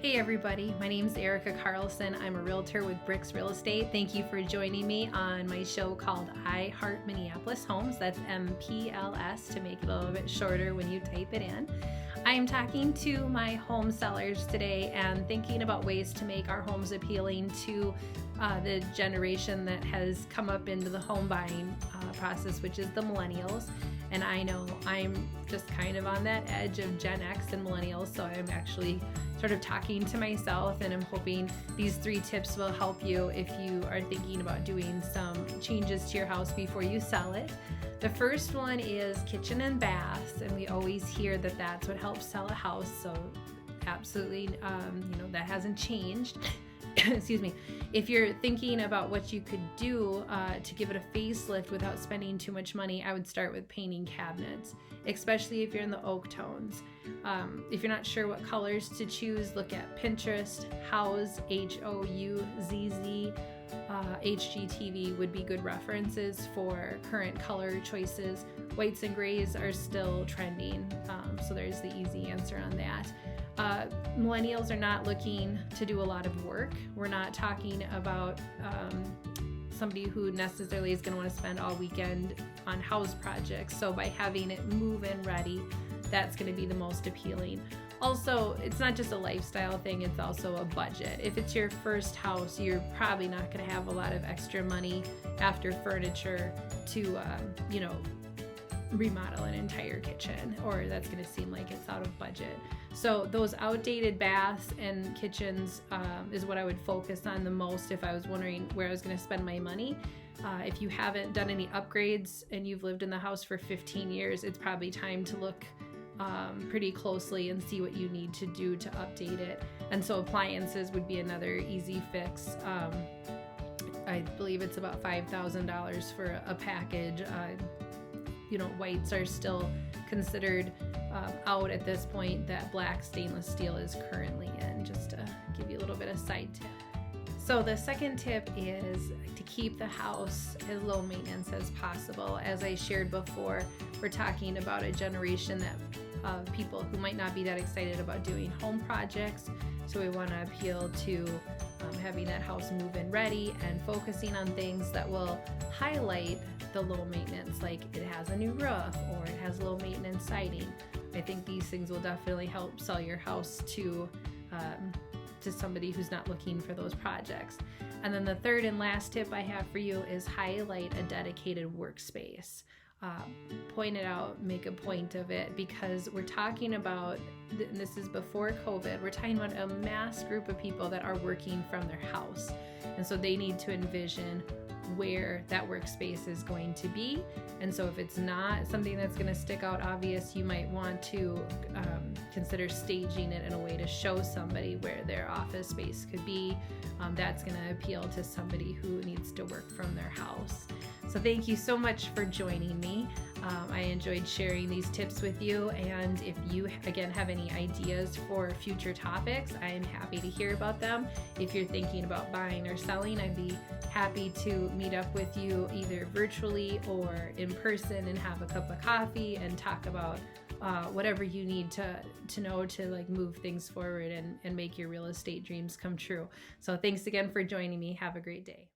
Hey everybody, my name is Erica Carlson. I'm a realtor with BRIX Real Estate. Thank you for joining me on my show called I Heart Minneapolis Homes. That's MPLS to make it a little bit shorter when you type it in. I am talking to my home sellers today and thinking about ways to make our homes appealing to the generation that has come up into the home buying process, which is the millennials. And I know I'm just kind of on that edge of Gen X and millennials, so I'm actually sort of talking to myself, and I'm hoping these 3 tips will help you if you are thinking about doing some changes to your house before you sell it. The first one is kitchen and baths, and we always hear that that's what helps sell a house, so absolutely, that hasn't changed. Excuse me. If you're thinking about what you could do to give it a facelift without spending too much money, I would start with painting cabinets, especially if you're in the oak tones. If you're not sure what colors to choose, look at Pinterest. Houzz, Houzz, HGTV would be good references for current color choices. Whites and grays are still trending, so there's the easy answer on that. Millennials are not looking to do a lot of work. We're not talking about somebody who necessarily is going to want to spend all weekend on house projects. So by having it move-in ready, that's going to be the most appealing. Also, it's not just a lifestyle thing, it's also a budget. If it's your first house, you're probably not going to have a lot of extra money after furniture to, remodel an entire kitchen, or that's going to seem like it's out of budget. So those outdated baths and kitchens is what I would focus on the most if I was wondering where I was going to spend my money. If you haven't done any upgrades and you've lived in the house for 15 years, it's probably time to look pretty closely and see what you need to do to update it. And so appliances would be another easy fix. I believe it's about $5,000 for a package. Whites are still considered out at this point that black stainless steel is currently in, just to give you a little bit of side tip. So the second tip is to keep the house as low maintenance as possible. As I shared before, we're talking about a generation of people who might not be that excited about doing home projects. So we want to appeal to having that house move-in ready and focusing on things that will highlight the low maintenance, like it has a new roof or it has low maintenance siding. I think these things will definitely help sell your house to somebody who's not looking for those projects. And then the third and last tip I have for you is highlight a dedicated workspace. Point it out, make a point of it, because we're talking about, and this is before COVID, we're talking about a mass group of people that are working from their house. And so they need to envision where that workspace is going to be. And so if it's not something that's going to stick out obvious, you might want to consider staging it in a way to show somebody where their office space could be. That's going to appeal to somebody who needs to work from their house. So thank you so much for joining me. I enjoyed sharing these tips with you, and if you again have any ideas for future topics, I am happy to hear about them. If you're thinking about buying or selling, I'd be happy to meet up with you either virtually or in person and have a cup of coffee and talk about whatever you need to know to move things forward and make your real estate dreams come true. So thanks again for joining me. Have a great day.